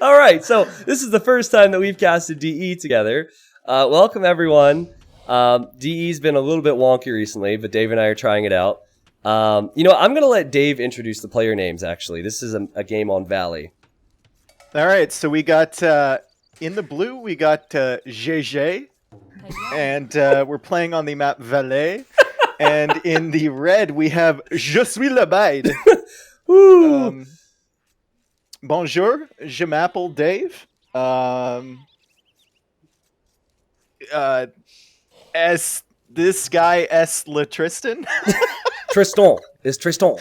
All right, so this is the first time that we've casted DE together. Welcome, everyone. DE's been a little bit wonky recently, but Dave and I are trying it out. I'm going to let Dave introduce the player names, actually. This is a game on Valley. All right, so we got, in the blue, we got GG, and we're playing on the map Valais. And in the red, we have Je suis le bête. Bonjour, je m'appelle Dave. This guy est le Tristan. Tristan is Tristan.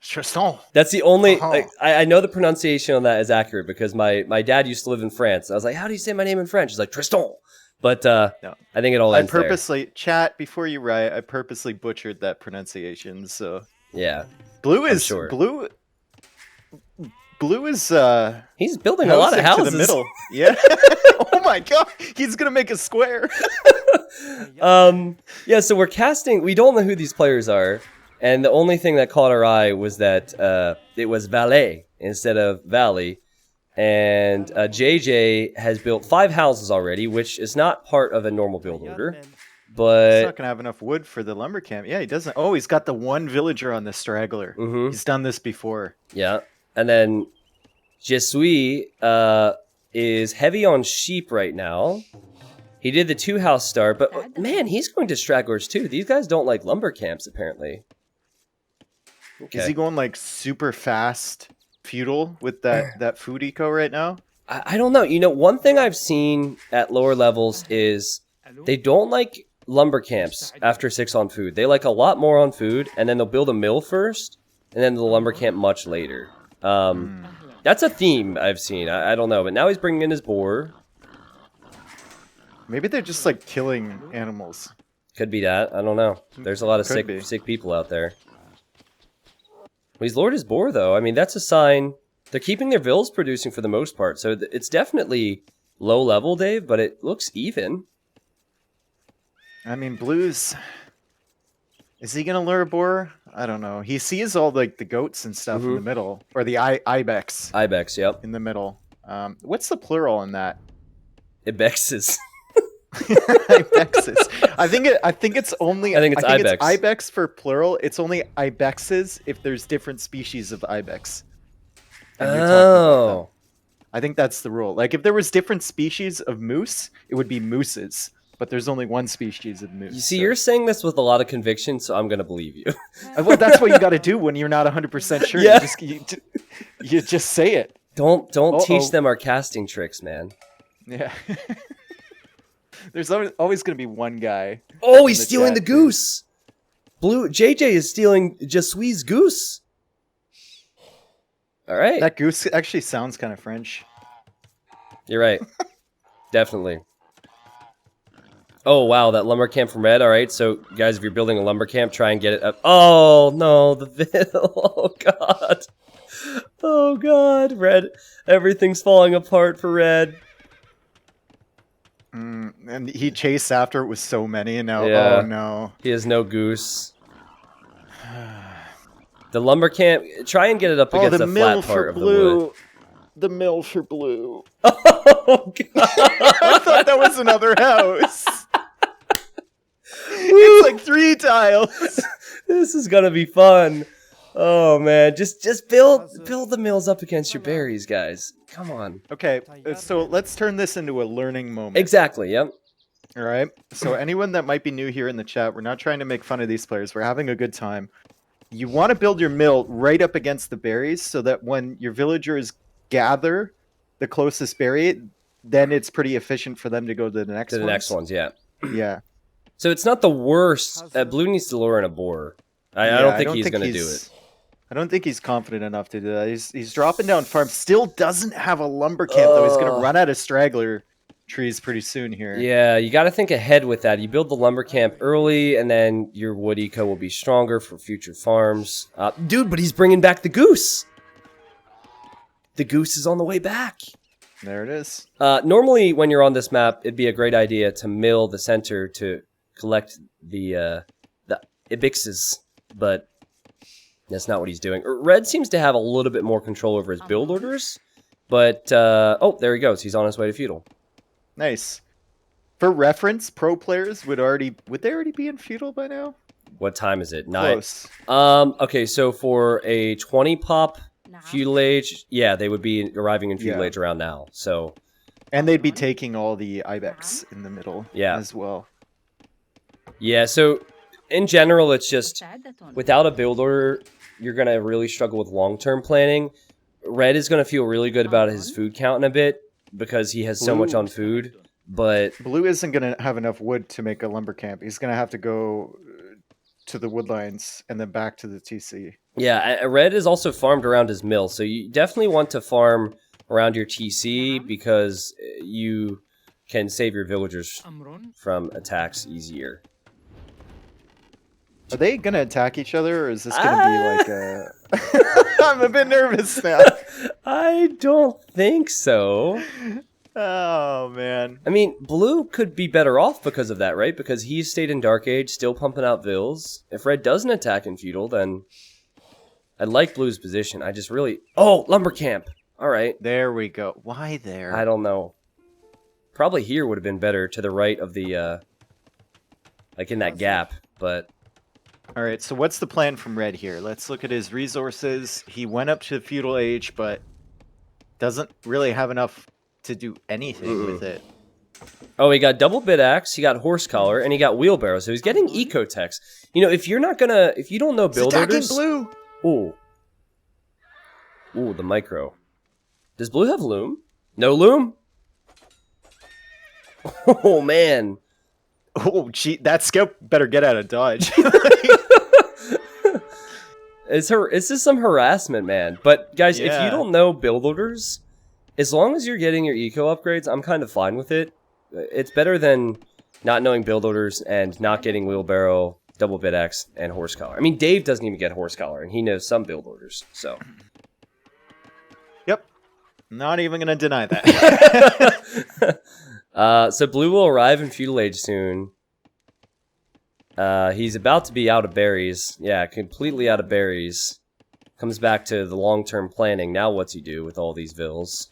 Tristan. That's the only. I know the pronunciation on that is accurate because my dad used to live in France. I was like, how do you say my name in French? He's like Tristan. But no, I think it all ends there. Chat before you write. I purposely butchered that pronunciation. So yeah, blue is sure. Blue is he's building a lot of houses to the middle. Yeah. Oh my god, he's gonna make a square. Yeah. So we're casting. We don't know who these players are, and the only thing that caught our eye was that it was Valais instead of Valley. And JJ has built 5 houses already, which is not part of a normal build order. But he's not gonna have enough wood for the lumber camp. Yeah, he doesn't. Oh, he's got the one villager on the straggler. Mm-hmm. He's done this before. Yeah, and then Je suis is heavy on sheep right now. He did the 2-house start, but man, he's going to stragglers too. These guys don't like lumber camps, apparently. Okay. Is he going like super fast feudal with that food eco right now? I don't know. One thing I've seen at lower levels is they don't like lumber camps after 6 on food. They like a lot more on food, and then they'll build a mill first, and then the lumber camp much later. That's a theme I've seen. I don't know, but now he's bringing in his boar. Maybe they're just like killing animals. Could be that. I don't know. There's a lot of sick people out there. Well, he's lured his boar, though. I mean, that's a sign. They're keeping their vills producing for the most part, so it's definitely low level, Dave, but it looks even. I mean, blues. Is he gonna lure a boar? I don't know. He sees all like the goats and stuff in the middle, or the ibex. Ibex, yep. In the middle. What's the plural in that? Ibexes. Ibexes. I think it's ibex. Ibex for plural. It's only ibexes if there's different species of ibex. Oh. I think that's the rule. Like if there was different species of moose, it would be mooses. But there's only one species of moose. You see, you're saying this with a lot of conviction, so I'm gonna believe you. Well, that's what you got to do when you're not 100% sure. Yeah. You just say it. Don't teach them our casting tricks, man. Yeah. There's always going to be one guy. Oh, he's stealing the goose. Blue JJ is stealing Je suis goose. All right. That goose actually sounds kind of French. You're right. Definitely. Oh, wow, that lumber camp from Red. All right, so guys, if you're building a lumber camp, try and get it up. Oh, no, the vill. Oh, God. Oh, God. Red. Everything's falling apart for Red. And he chased after it with so many, and now, yeah. Oh, no. He has no goose. The lumber camp, try and get it up against the flat part of the wood. The mill for blue. Oh, God. I thought that was another house. It's like 3 tiles. This is gonna be fun. Oh man, just build the mills up against your berries, guys. Come on. Okay, so let's turn this into a learning moment. Exactly. Yep. All right. So anyone that might be new here in the chat, we're not trying to make fun of these players. We're having a good time. You want to build your mill right up against the berries so that when your villagers gather the closest berry, then it's pretty efficient for them to go to the next next ones, yeah. Yeah. So it's not the worst. Blue needs to lure in a boar. I don't think he's going to do it. I don't think he's confident enough to do that. He's dropping down farm. Still doesn't have a lumber camp, though. He's going to run out of straggler trees pretty soon here. Yeah, you got to think ahead with that. You build the lumber camp early, and then your wood eco will be stronger for future farms. Dude, but he's bringing back the goose. The goose is on the way back. There it is. Normally, when you're on this map, it'd be a great idea to mill the center to collect the ibixes, but that's not what he's doing. Red seems to have a little bit more control over his build orders, But, oh, there he goes. He's on his way to feudal. Nice. For reference, pro players would they already be in feudal by now? What time is it? Close. Okay, so for a 20 pop feudal age, yeah, they would be arriving in feudal age around now. So, and they'd be taking all the ibex in the middle as well. Yeah, so in general, it's just without a build order, you're going to really struggle with long-term planning. Red is going to feel really good about his food count in a bit because he has so much on food, but Blue isn't going to have enough wood to make a lumber camp. He's going to have to go to the wood lines and then back to the TC. Yeah, Red is also farmed around his mill, so you definitely want to farm around your TC because you can save your villagers from attacks easier. Are they going to attack each other, or is this going to be like a... I'm a bit nervous now. I don't think so. Oh, man. I mean, Blue could be better off because of that, right? Because he's stayed in Dark Age, still pumping out vills. If Red doesn't attack in feudal, then I like Blue's position. I just really... Oh, lumber camp. All right. There we go. Why there? I don't know. Probably here would have been better to the right of the... like in that gap, but... All right, so what's the plan from Red here? Let's look at his resources. He went up to feudal age, but doesn't really have enough to do anything with it. Oh, he got double bit axe, he got horse collar, and he got wheelbarrow. So he's getting ecotex. You know, if you're not gonna, if you don't know build orders, Blue. Ooh, the micro. Does Blue have loom? No loom. Oh man. Oh, gee, that scout better get out of dodge. It's just some harassment, man. But guys, if you don't know build orders, as long as you're getting your eco upgrades, I'm kind of fine with it. It's better than not knowing build orders and not getting wheelbarrow, double bit axe, and horse collar. I mean, Dave doesn't even get horse collar, and he knows some build orders. So, yep, not even gonna deny that. So Blue will arrive in feudal age soon. He's about to be out of berries. Yeah, completely out of berries. Comes back to the long-term planning. Now what's he do with all these vills?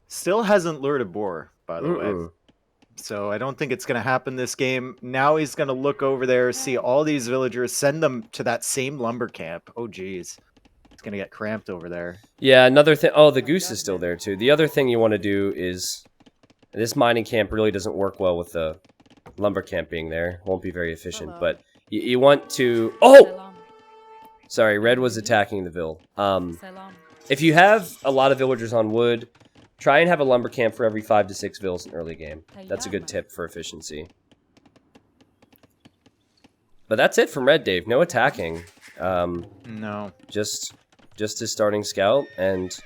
Still hasn't lured a boar, by the way. So I don't think it's going to happen this game. Now he's going to look over there, see all these villagers, send them to that same lumber camp. Oh, geez. It's going to get cramped over there. Yeah, another thing... Oh, the goose is still there, too. The other thing you want to do is... This mining camp really doesn't work well with the lumber camp being there. Won't be very efficient, but you want to... Oh! Sorry, Red was attacking the vill. If you have a lot of villagers on wood, try and have a lumber camp for every 5 to 6 vills in early game. That's a good tip for efficiency. But that's it from Red, Dave. No attacking. No. Just his starting scout, and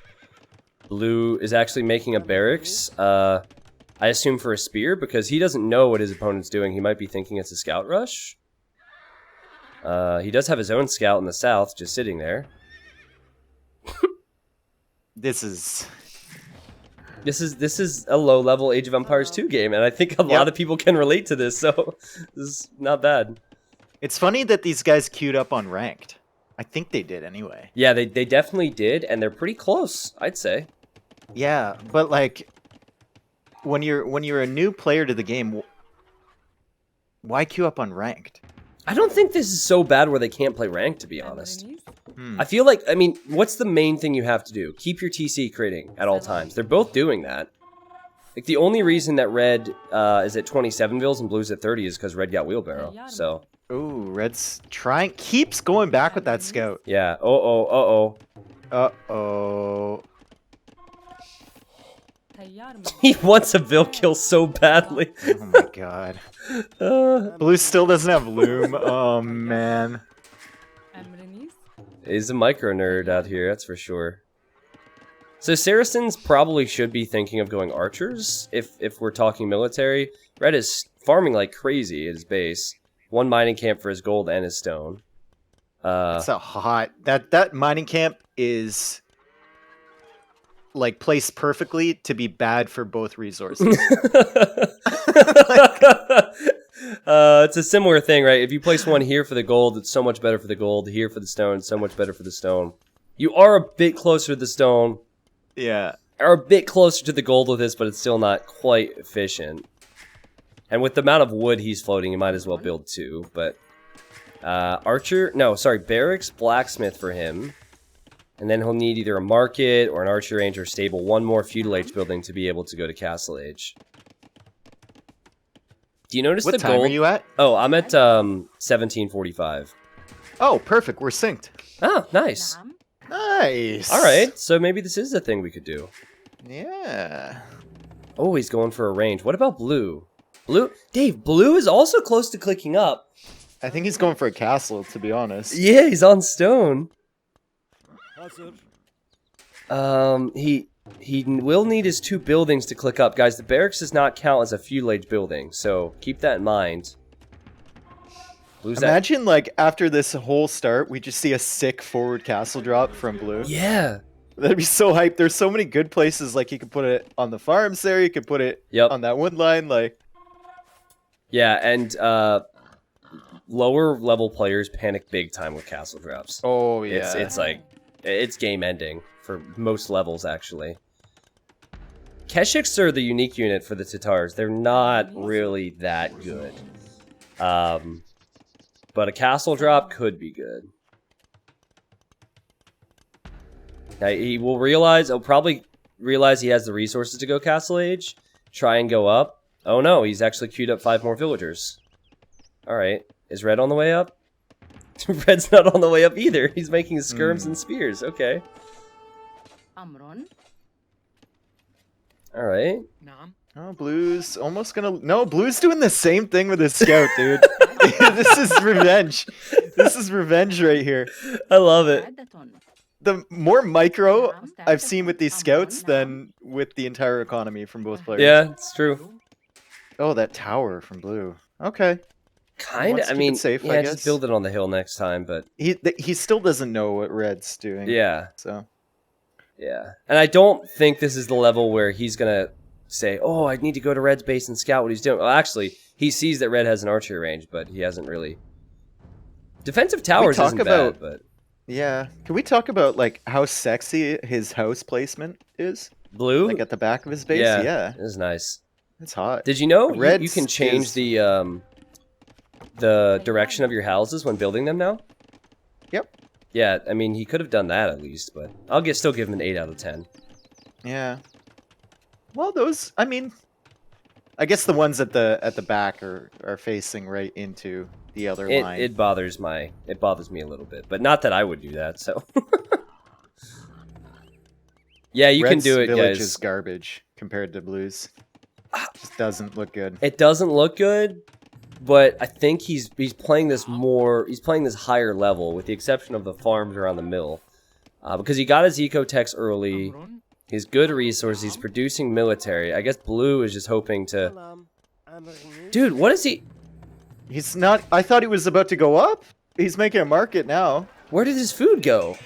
Blue is actually making a barracks. I assume for a spear, because he doesn't know what his opponent's doing. He might be thinking it's a scout rush. He does have his own scout in the south, just sitting there. This is a low-level Age of Empires 2 game, and I think a lot of people can relate to this, so this is not bad. It's funny that these guys queued up on ranked. I think they did anyway. Yeah, they definitely did, and they're pretty close, I'd say. Yeah, but like... When you're a new player to the game, why queue up on ranked? I don't think this is so bad where they can't play ranked, to be honest. I feel like, I mean, what's the main thing you have to do? Keep your TC critting at all times. They're both doing that. Like, the only reason that Red is at 27 vills and Blue's at 30 is because Red got wheelbarrow, so... Ooh, Red's trying... Keeps going back with that scout. Yeah, uh-oh. Uh-oh. He wants a vill kill so badly. Oh my god. Blue still doesn't have loom. Oh man. He's a micro nerd out here, that's for sure. So Saracens probably should be thinking of going archers if we're talking military. Red is farming like crazy at his base. One mining camp for his gold and his stone. That's a hot. That mining camp is like placed perfectly to be bad for both resources. It's a similar thing, right? If you place one here for the gold, it's so much better for the gold. Here for the stone, so much better for the stone. You are a bit closer to the stone. Yeah. are a bit closer to the gold with this, but it's still not quite efficient. And with the amount of wood he's floating, you might as well build 2. But barracks, blacksmith for him. And then he'll need either a market or an archer range or stable. 1 more feudal age building to be able to go to castle age. Do you notice what the time gold? are you at? Oh, I'm at 1745. Oh, perfect. We're synced. Oh, nice. Nice. All right, so maybe this is a thing we could do. Yeah. Oh, he's going for a range. What about blue? Dave, blue is also close to clicking up. I think he's going for a castle, to be honest. Yeah, he's on stone. He will need his 2 buildings to click up. Guys, the barracks does not count as a feudal age building, so keep that in mind. Imagine, like, after this whole start, we just see a sick forward castle drop from blue. Yeah. That'd be so hype. There's so many good places. Like, you could put it on the farms there. You could put it on that wood line. Like, yeah, and lower level players panic big time with castle drops. Oh, yeah. It's like, it's game ending for most levels, actually. Keshiks are the unique unit for the Tatars. They're not really that good. But a castle drop could be good. Now, he'll probably realize he has the resources to go castle age, try and go up. Oh no, he's actually queued up 5 more villagers. Alright, is Red on the way up? Red's not on the way up either. He's making skirms and spears, okay. Alright. Oh, Blue's almost gonna... No, Blue's doing the same thing with his scout, dude. This is revenge. This is revenge right here. I love it. The more micro I've seen with these scouts than with the entire economy from both players. Yeah, it's true. Oh, that tower from Blue. Okay. Kind of. I mean, safe, I guess. Just build it on the hill next time, but... He still doesn't know what Red's doing. Yeah. So... Yeah. And I don't think this is the level where he's going to say, oh, I need to go to Red's base and scout what he's doing. Well, actually, he sees that Red has an archery range, but he hasn't really... Defensive towers isn't bad, but... Yeah. Can we talk about, like, how sexy his house placement is? Blue? Like, at the back of his base? Yeah. It is nice. It's hot. Did you know you can change the direction of your houses when building them now? Yep. Yeah, I mean, he could have done that at least, but I'll still give him an 8 out of 10. Yeah. Well, those, I mean, I guess the ones at the back are facing right into the other line. It bothers me a little bit, but not that I would do that, so. Yeah, you can do it, Village guys. Is garbage compared to Blue's. Just doesn't look good. It doesn't look good, but I think he's playing this higher level, with the exception of the farms around the mill, because he got his eco-techs early. He's good resources. He's producing military. I guess Blue is just hoping to. Dude, what is he? He's not. I thought he was about to go up. He's making a market now. Where did his food go?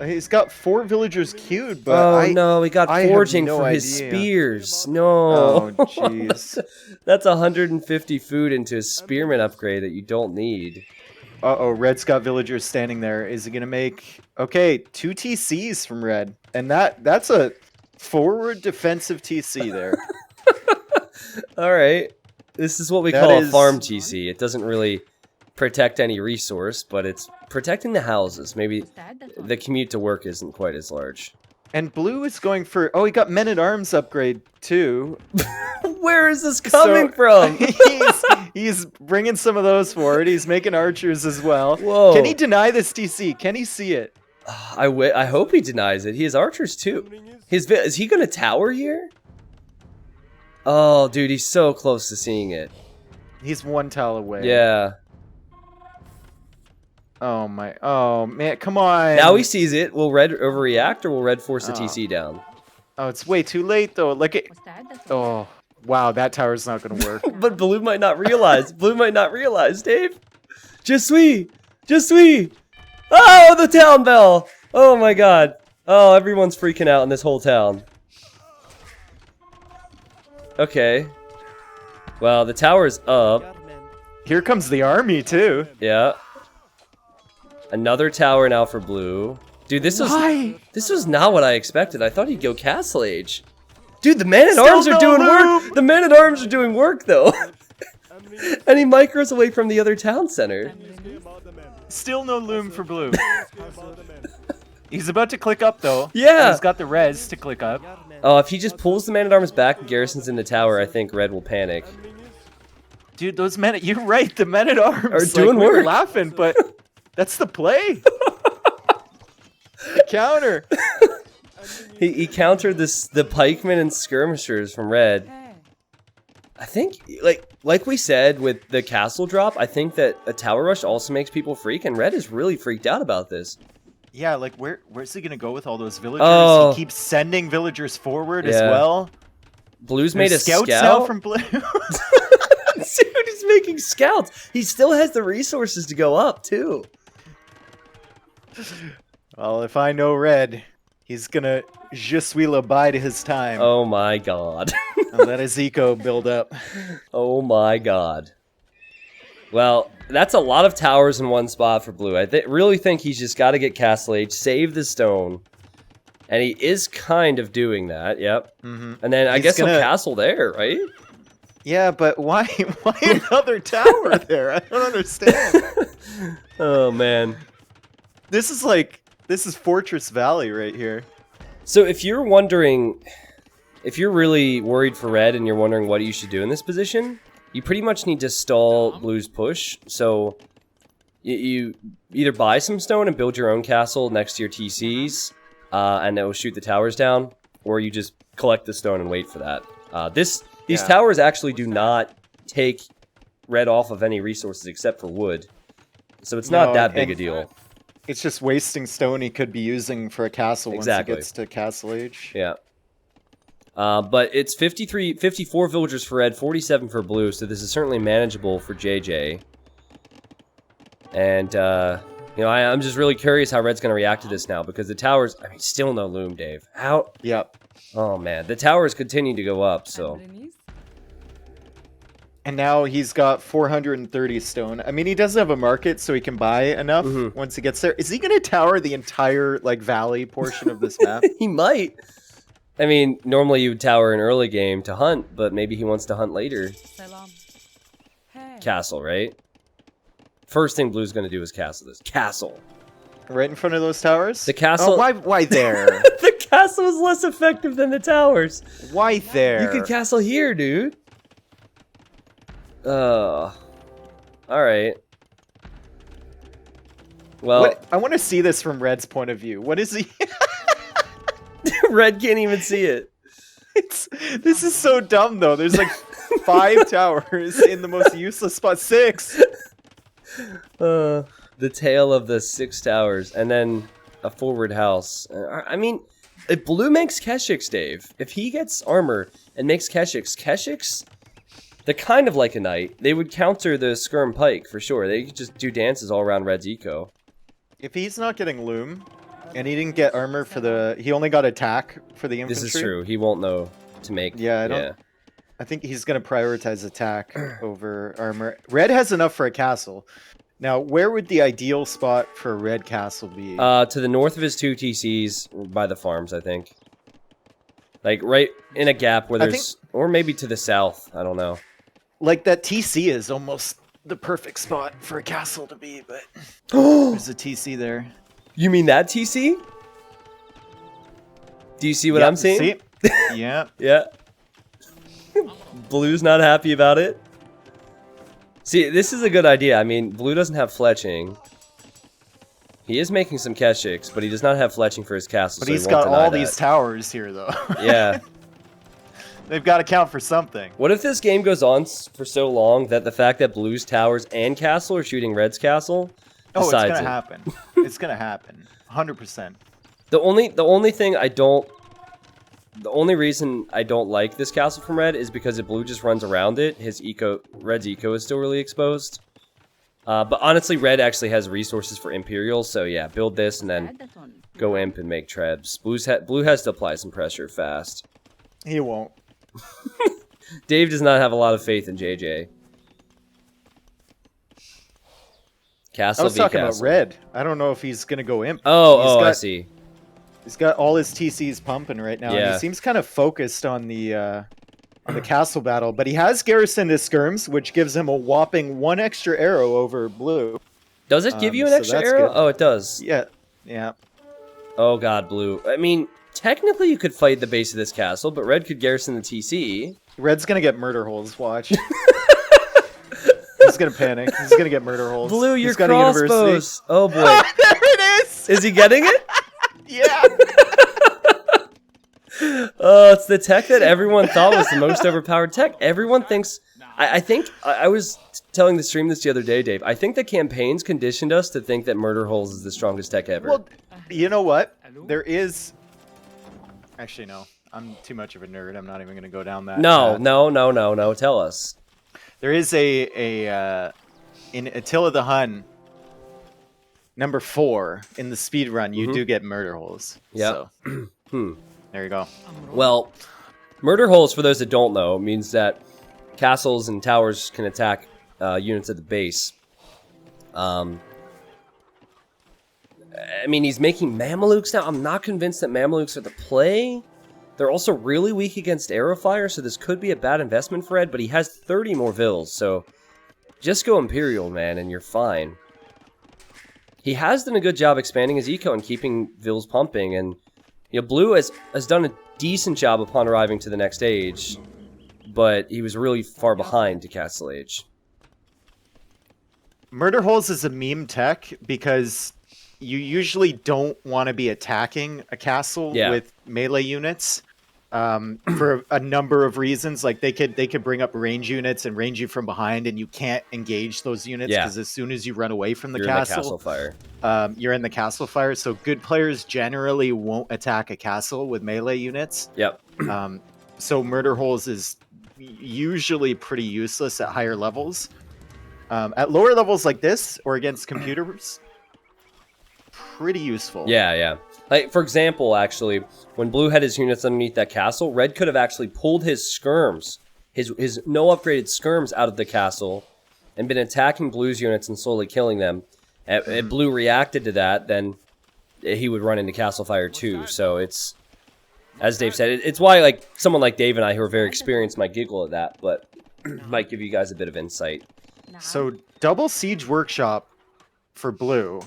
He's got 4 villagers queued, but no, he got forging for his spears. No. Oh, jeez. That's 150 food into a spearman upgrade that you don't need. Uh-oh, Red's got villagers standing there. Is he gonna make... Okay, 2 TCs from Red. And that's a forward defensive TC there. Alright. This is what we call a farm TC. It doesn't really protect any resource, but it's protecting the houses. Maybe the commute to work isn't quite as large. And Blue is going for... Oh, he got Men-at-Arms upgrade, too. Where is this coming from? he's bringing some of those forward. He's making archers as well. Whoa. Can he deny this TC? Can he see it? I hope he denies it. He has archers, too. Is he going to tower here? Oh, dude, he's so close to seeing it. He's 1 tile away. Yeah. Oh my! Oh man! Come on! Now he sees it. Will Red overreact, or will Red force the TC down? Oh, it's way too late though. Like it. Oh wow! That tower's not gonna work. But Blue might not realize. Blue might not realize. Dave, je suis. Oh, the town bell! Oh my God! Oh, everyone's freaking out in this whole town. Okay. Well, the tower's up. Here comes the army too. Yeah. Another tower now for Blue. Dude, this Why? was not what I expected. I thought he'd go Castle Age. Dude, the Man-at-Arms are doing work! The Man-at-Arms are doing work, though! And he micros away from the other town center. Still no loom for blue. He's about to click up, though. Yeah! He's got the res to click up. Oh, if he just pulls the Man-at-Arms back and garrisons in the tower, I think red will panic. Dude, those men, you're right, the men-at-arms are doing we were work. laughing, but that's the play. The counter. He countered the pikemen and skirmishers from red. I think, like we said with the castle drop, I think that a tower rush also makes people freak, and red is really freaked out about this. Yeah, like where's he gonna go with all those villagers? Oh. He keeps sending villagers forward as Yeah. well. Blue's made a scouts scout. now from blue. Dude, he's making scouts. He still has the resources to go up, too. Well, if I know red, he's gonna je suis le bide his time Oh my god. and let his eco build up. Oh my god. Well, that's a lot of towers in one spot for blue. I really think he's just got to get Castle Age, save the stone. And he is kind of doing that, yep. And then I guess he'll castle there, right? Yeah, but why another tower there? I don't understand. Oh, man. This is Fortress Valley right here. So if you're wondering, if you're really worried for red and you're wondering what you should do in this position, you pretty much need to stall blue's push. So you either buy some stone and build your own castle next to your TCs, and it will shoot the towers down, or you just collect the stone and wait for that. These towers actually do not take red off of any resources except for wood, so it's not that big a deal. It's just wasting stone he could be using for a castle once he gets to Castle Age. Yeah. But it's 54 villagers for red, 47 for blue, so this is certainly manageable for JJ. And, you know, I'm just really curious how red's going to react to this now, because the towers, I mean, still no loom, Dave. How? Yep. Oh, man. The towers continue to go up, so. And now he's got 430 stone. I mean, he doesn't have a market, so he can buy enough once he gets there. Is he going to tower the entire, like, valley portion of this map? He might. I mean, normally you would tower in early game to hunt, but maybe he wants to hunt later. Castle, right? First thing blue's going to do is castle this. Castle. Right in front of those towers? The castle. Oh, why there? The castle is less effective than the towers. Why there? You could castle here, dude. Alright. Well, I want to see this from Red's point of view. What is he? red can't even see it. This is so dumb, though. There's like 5 towers in the most useless spot. 6! The tale of the 6 towers, and then a forward house. I mean, if blue makes Keshiks, Dave, if he gets armor and makes Keshiks, they're kind of like a knight. They would counter the skirm pike for sure. They could just do dances all around red's eco. If he's not getting loom, and he didn't get armor for the... He only got attack for the infantry. This is true. He won't know to make... Yeah, I think he's going to prioritize attack over armor. Red has enough for a castle. Now, where would the ideal spot for a red castle be? To the north of his 2 TCs, by the farms, I think. Like, right in a gap where there's... Or maybe to the south. I don't know. Like, that TC is almost the perfect spot for a castle to be, but... There's a TC there. You mean that TC? Do you see what I'm seeing? See? Yeah. Yeah. Blue's not happy about it. See, this is a good idea. I mean, blue doesn't have fletching. He is making some Keshiks, but he does not have fletching for his castle. But so he's he won't got deny all that. these towers here, though. Yeah. They've got to count for something. What if this game goes on for so long that the fact that blue's towers and castle are shooting red's castle Oh, it's decides gonna it? happen. It's gonna happen. 100%. The only thing I don't... The only reason I don't like this castle from red is because if blue just runs around it, red's eco is still really exposed. But honestly, red actually has resources for Imperial, so yeah, build this and then go imp and make trebs. Blue has to apply some pressure fast. He won't. Dave does not have a lot of faith in JJ. Castle I was v talking Castle. about red. I don't know if he's gonna go imp. I see. He's got all his TCs pumping right now. And Yeah. he seems kind of focused on the castle battle, but he has garrisoned his skirms, which gives him a whopping 1 extra arrow over blue. Does it give you an so extra that's arrow? good. Oh, it does. Yeah, yeah. Oh god, blue. I mean, technically you could fight the base of this castle, but red could garrison the TC. Red's gonna get murder holes. Watch. He's gonna panic. He's gonna get murder holes. Blue, your He's got a university. crossbows. Oh boy. There it is. Is he getting it? Yeah. Oh, it's the tech that everyone thought was the most overpowered tech. Everyone thinks... I think... I was telling the stream this the other day, Dave. I think the campaigns conditioned us to think that murder holes is the strongest tech ever. Well, you know what? There is... Actually, no. I'm too much of a nerd. I'm not even gonna go down that. No. Tell us. There is in Attila the Hun, number 4 in the speed run. You do get murder holes. Yep. So, there you go. Well, murder holes, for those that don't know, means that castles and towers can attack units at the base. I mean, he's making Mamelukes now. I'm not convinced that Mamelukes are the play. They're also really weak against arrow fire, so this could be a bad investment for Ed, but he has 30 more Vils, so just go Imperial, man, and you're fine. He has done a good job expanding his eco and keeping Vils pumping, and you know, Blue has done a decent job upon arriving to the next age, but he was really far behind to Castle Age. Murder holes is a meme tech because you usually don't want to be attacking a castle with melee units for a number of reasons. Like they could bring up range units and range you from behind, and you can't engage those units because as soon as you run away from the castle, fire. You're in the castle fire. So good players generally won't attack a castle with melee units. Yep. So murder holes is usually pretty useless at higher levels. At lower levels like this or against computers, pretty useful. Yeah. Like, for example, actually, when Blue had his units underneath that castle, Red could have actually pulled his skirms, his no-upgraded skirms out of the castle, and been attacking Blue's units and slowly killing them. If Blue reacted to that, then he would run into castle fire too. So it's, as Dave said, it's why like someone like Dave and I, who are very experienced, might giggle at that, but might give you guys a bit of insight. So double siege workshop for Blue.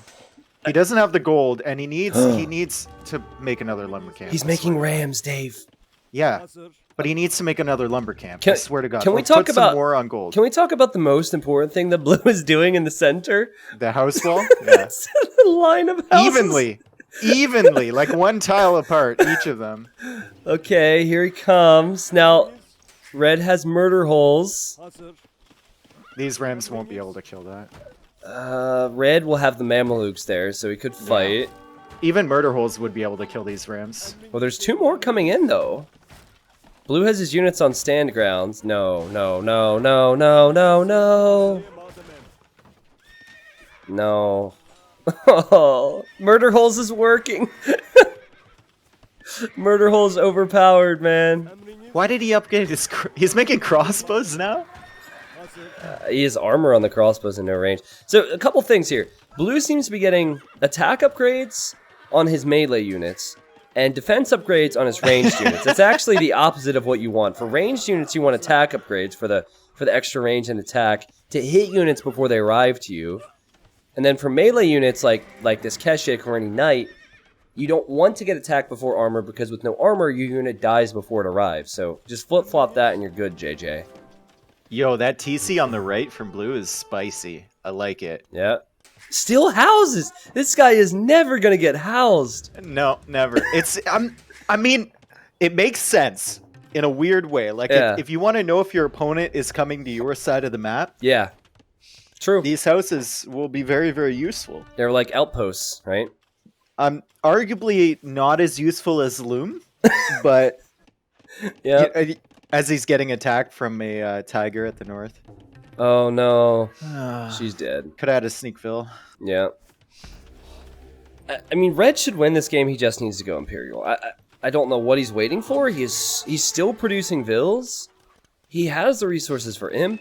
He doesn't have the gold, and he needs to make another lumber camp. He's making rams, Dave. Yeah, but he needs to make another lumber camp. I swear to God. Can we talk about some more on gold? Can we talk about the most important thing that Blue is doing in the center? The house wall? Yeah. It's a line of houses. Evenly, like one tile apart, each of them. Okay, here he comes. Now, Red has murder holes. These rams won't be able to kill that. Red will have the Mamelukes there, so he could fight. Yeah. Even murder holes would be able to kill these rams. Well, there's 2 more coming in, though. Blue has his units on stand grounds. No. Oh, murder holes is working. Murder holes overpowered, man. Why did he upgrade his... He's making crossbows now? He has armor on the crossbows and no range. So, a couple things here. Blue seems to be getting attack upgrades on his melee units and defense upgrades on his ranged units. It's actually the opposite of what you want. For ranged units, you want attack upgrades for the extra range and attack to hit units before they arrive to you. And then for melee units like this Keshik or any Knight, you don't want to get attacked before armor because with no armor, your unit dies before it arrives. So just flip-flop that and you're good, JJ. Yo, that TC on the right from Blue is spicy. I like it. Yeah. Still houses. This guy is never gonna get housed. No, never. I mean, it makes sense in a weird way. Like if you want to know if your opponent is coming to your side of the map, yeah, true. These houses will be very, very useful. They're like outposts, right? Arguably not as useful as Loom, but yeah. As he's getting attacked from a tiger at the north. Oh no, she's dead. Could have had a sneakville. Yeah. I mean, Red should win this game. He just needs to go Imperial. I don't know what he's waiting for. He's still producing Vils. He has the resources for Imp.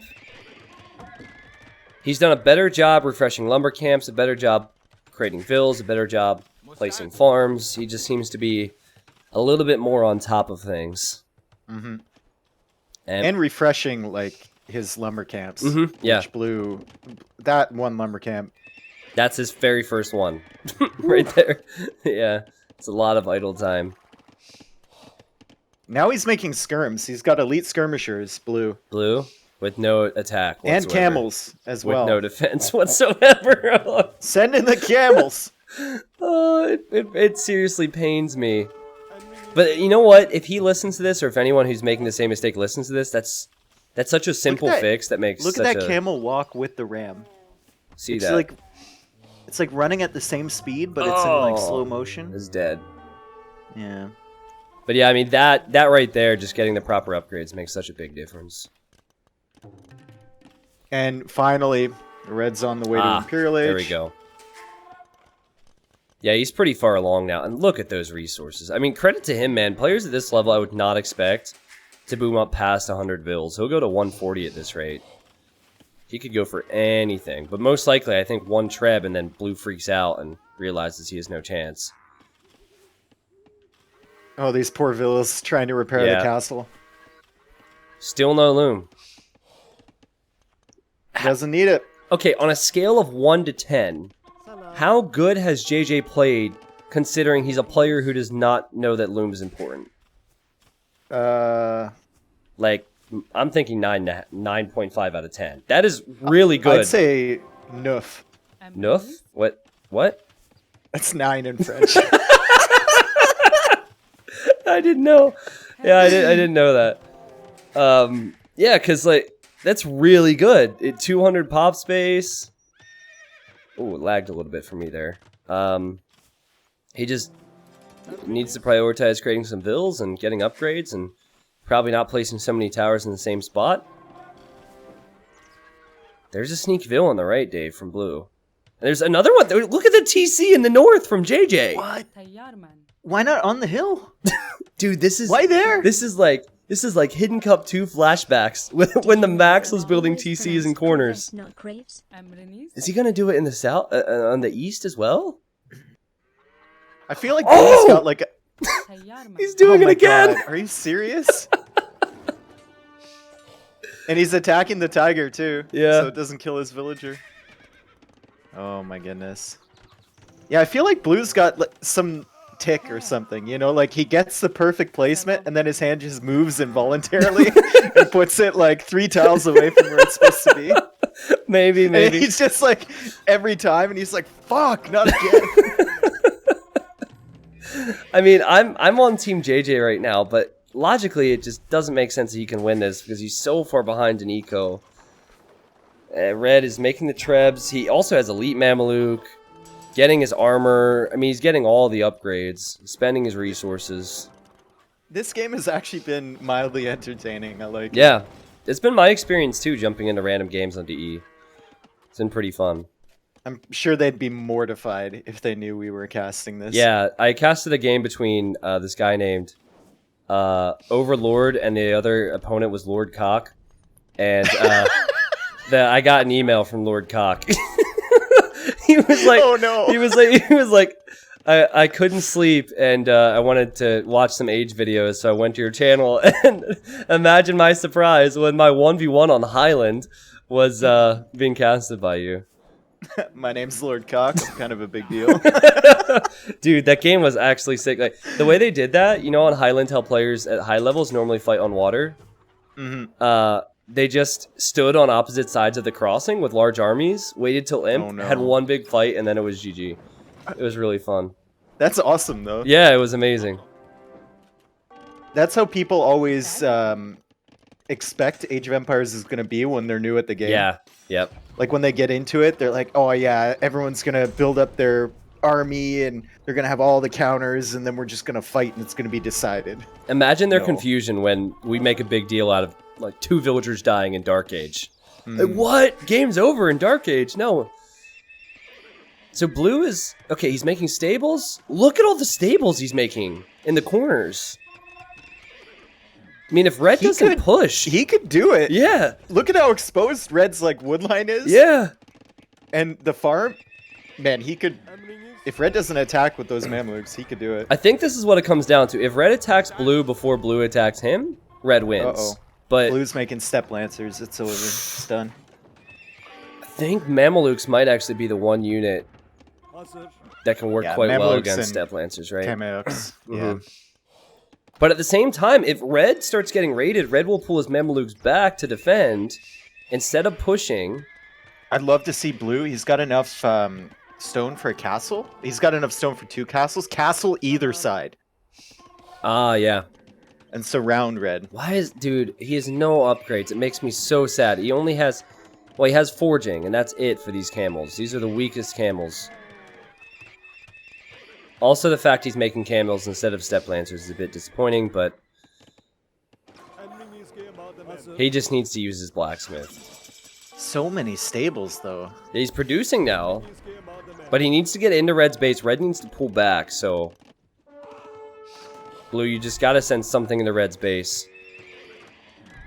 He's done a better job refreshing lumber camps, a better job creating villas, a better job placing farms. He just seems to be a little bit more on top of things. Mm-hmm. And refreshing, like, his lumber camps. Yeah. Which blew that one lumber camp. That's his very first one. Right there. Yeah. It's a lot of idle time. Now he's making skirms. He's got elite skirmishers, Blue. Blue, with no attack whatsoever. And camels as well. With no defense whatsoever. Send in the camels! Oh, it seriously pains me. But you know what? If he listens to this, or if anyone who's making the same mistake listens to this, that's such a simple fix that makes Look such at that camel walk with the ram. See it's that? Like, it's like running at the same speed, but it's in like slow motion. Is dead. Yeah. But yeah, I mean, that right there, just getting the proper upgrades makes such a big difference. And finally, Red's on the way to Imperial Age. There we go. Yeah, he's pretty far along now. And look at those resources. I mean, credit to him, man. Players at this level I would not expect to boom up past 100 vills. He'll go to 140 at this rate. He could go for anything. But most likely, I think one treb and then Blue freaks out and realizes he has no chance. Oh, these poor villas trying to repair the castle. Still no loom. Doesn't need it. Okay, on a scale of 1 to 10, how good has JJ played considering he's a player who does not know that loom is important? Like, I'm thinking 9.5 out of 10. That is really good. I'd say Noof. Noof? What? That's 9 in French. I didn't know. Yeah, I didn't know that. Yeah, because, like, that's really good. 200 pop space. Oh, it lagged a little bit for me there. He just needs to prioritize creating some vills and getting upgrades and probably not placing so many towers in the same spot. There's a sneak vill on the right, Dave, from Blue. And there's another one. Look at the TC in the north from JJ. What? Why not on the hill? Dude, this is... Why there? This is like Hidden Cup 2 flashbacks when the Max was building TCs and corners. Is he gonna do it in the south, on the east as well? I feel like he's got like a... He's doing it again! God. Are you serious? And he's attacking the tiger too. Yeah. So it doesn't kill his villager. Oh my goodness. Yeah, I feel like Blue's got like, some tick or something, you know, like he gets the perfect placement and then his hand just moves involuntarily and puts it like 3 tiles away from where it's supposed to be. Maybe. And he's just like, every time, and he's like, fuck, not again. I mean, I'm on Team JJ right now, but logically it just doesn't make sense that he can win this because he's so far behind in eco. Red is making the trebs. He also has Elite Mameluke. Getting his armor. I mean, he's getting all the upgrades. Spending his resources. This game has actually been mildly entertaining. I like it. Yeah. It's been my experience, too, jumping into random games on DE. It's been pretty fun. I'm sure they'd be mortified if they knew we were casting this. Yeah, I casted a game between this guy named Overlord, and the other opponent was Lord Cock. And I got an email from Lord Cock. He was like, oh no. He was like, I couldn't sleep and I wanted to watch some age videos, so I went to your channel and imagine my surprise when my 1v1 on Highland was being casted by you. My name's Lord Cock. I'm kind of a big deal. Dude, that game was actually sick. Like the way they did that, you know, on Highland, how players at high levels normally fight on water. Mm-hmm. They just stood on opposite sides of the crossing with large armies, waited till Imp, had one big fight, and then it was GG. It was really fun. That's awesome, though. Yeah, it was amazing. That's how people always expect Age of Empires is going to be when they're new at the game. Yeah, yep. Like when they get into it, they're like, oh yeah, everyone's going to build up their army and they're going to have all the counters and then we're just going to fight and it's going to be decided. Imagine their confusion when we make a big deal out of like 2 villagers dying in Dark Age. Like, what? Game's over in Dark Age? No. So Blue is... Okay, he's making stables? Look at all the stables he's making in the corners. I mean, if red doesn't push, He could do it. yeah, Look at how exposed Red's like woodline is. yeah. And the farm, man, he could. If Red doesn't attack with those Mamluks, he could do it. I think this is what it comes down to. If red attacks blue before blue attacks him, red wins. Uh-oh. But Blue's making step lancers. It's over. It's done. I think Mamelukes might actually be the one unit that can work quite well Mamelukes against and step lancers, right? Kameyuks. Yeah. But at the same time, if red starts getting raided, red will pull his Mamelukes back to defend instead of pushing. I'd love to see blue. He's got enough stone for a castle. He's got enough stone for 2 castles. Castle either side. Ah, yeah. And surround red. Why is... Dude, he has no upgrades. It makes me so sad. He only has... Well, he has forging, and that's it for these camels. These are the weakest camels. Also, the fact he's making camels instead of step lancers is a bit disappointing, but... He just needs to use his blacksmith. So many stables, though. He's producing now, but he needs to get into red's base. Red needs to pull back, so... Blue, you just gotta send something into red's base.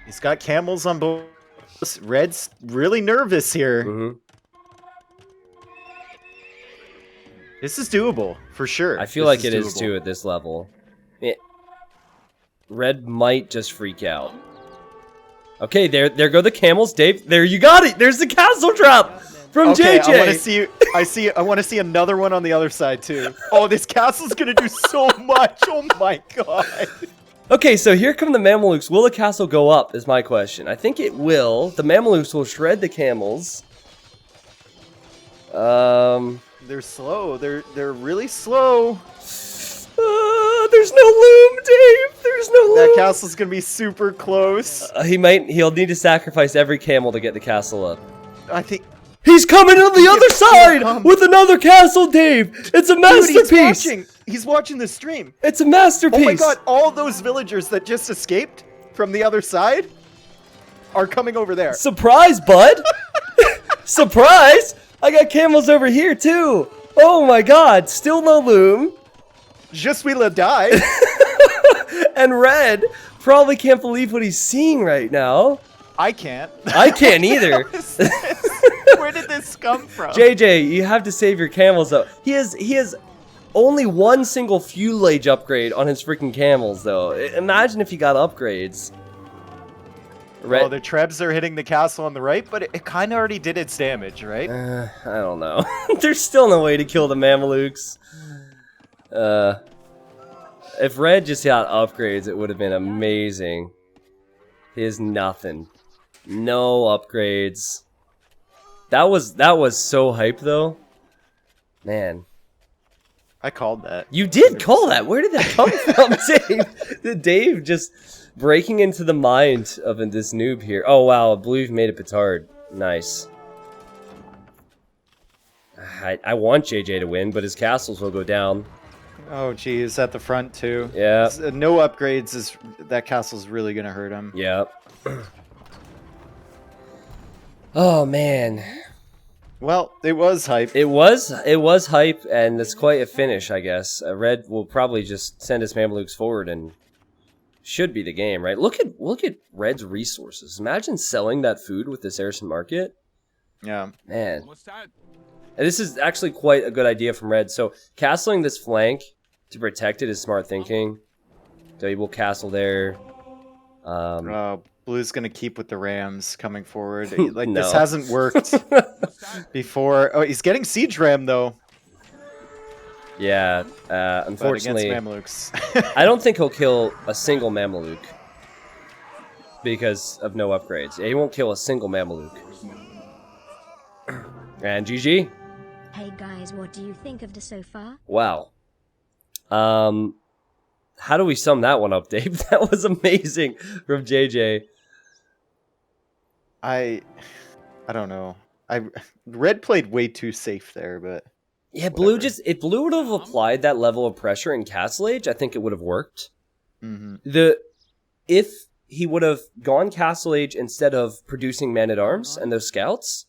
He's got camels on both. Red's really nervous here. Mm-hmm. This is doable, for sure. I feel like it is too at this level. Red might just freak out. Okay, there go the camels, Dave. There, you got it. There's the castle drop from okay, JJ. I want to see another one on the other side too. Oh, this castle's gonna do so much. Oh my god. Okay, so here come the Mamelukes. Will the castle go up? Is my question. I think it will. The Mamelukes will shred the camels. They're slow. They're really slow. There's no loom, Dave. There's no loom. That castle's gonna be super close. He'll need to sacrifice every camel to get the castle up. I think he's coming on the other side with another castle, Dave. It's a masterpiece. Dude, he's watching the stream. It's a masterpiece. Oh my god, all those villagers that just escaped from the other side are coming over there. Surprise, bud. Surprise. I got camels over here too. Oh my god, still no loom. Je suis le die. And red probably can't believe what he's seeing right now. I can't. I can't either. Where did this come from? JJ, you have to save your camels though. He has only one single fuel age upgrade on his freaking camels though. Imagine if he got upgrades. Oh, the Trebs are hitting the castle on the right, but it kind of already did its damage, right? I don't know. There's still no way to kill the Mamelukes. If red just got upgrades, it would have been amazing. He has nothing. No upgrades. That was so hype though. Man. I called that. You did call that. Where did that come from, Dave? Dave just breaking into the mind of this noob here. Oh wow, Blue's made a petard. Nice. I want JJ to win, but his castles will go down. Oh geez, at the front too. Yeah. No upgrades that castle's really gonna hurt him. Yep. Oh man. Well, it was hype. It was hype, and it's quite a finish, I guess. Red will probably just send his Mamelukes forward and should be the game, right? Look at Red's resources. Imagine selling that food with this Saracen market. Yeah. Man. And this is actually quite a good idea from Red. So castling this flank to protect it is smart thinking. So he will castle there. Blue's gonna keep with the Rams coming forward. Like No. this hasn't worked before. Oh, he's getting siege ram though. Yeah. But Unfortunately, against Mamluks. I don't think he'll kill a single Mameluke because of no upgrades. Yeah, he won't kill a single Mameluke. And GG. Hey guys, what do you think of the so far? Wow. How do we sum that one up, Dave? That was amazing from JJ. I don't know. Red played way too safe there, but Yeah, Blue if Blue would have applied that level of pressure in Castle Age, I think it would have worked. If he would have gone Castle Age instead of producing Man-at-Arms and those scouts,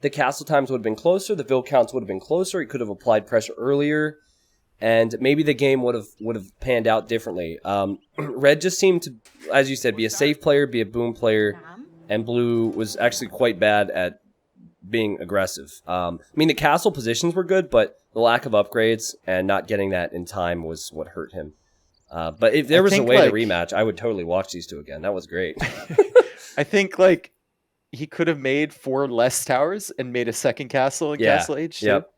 the castle times would have been closer, the vill counts would have been closer, he could have applied pressure earlier. and maybe the game would have panned out differently. Red just seemed to, as you said, be a safe player, be a boom player, and blue was actually quite bad at being aggressive. I mean, the castle positions were good, but the lack of upgrades and not getting that in time was what hurt him. But if there was a way to rematch, I would totally watch these two again. That was great. I think like he could have made 4 less towers and made a second castle in Castle Age. Yep.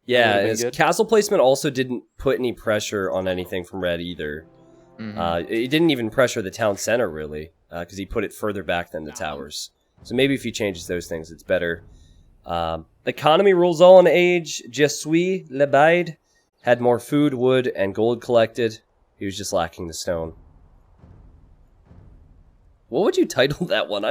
Yeah, Would've been his good. castle placement also didn't put any pressure on anything from Red either. It didn't even pressure the town center, really, because he put it further back than the towers. So maybe if he changes those things, it's better. Economy rules all in Age. Je suis le Bide had more food, wood, and gold collected. He was just lacking the stone. What would you title that one?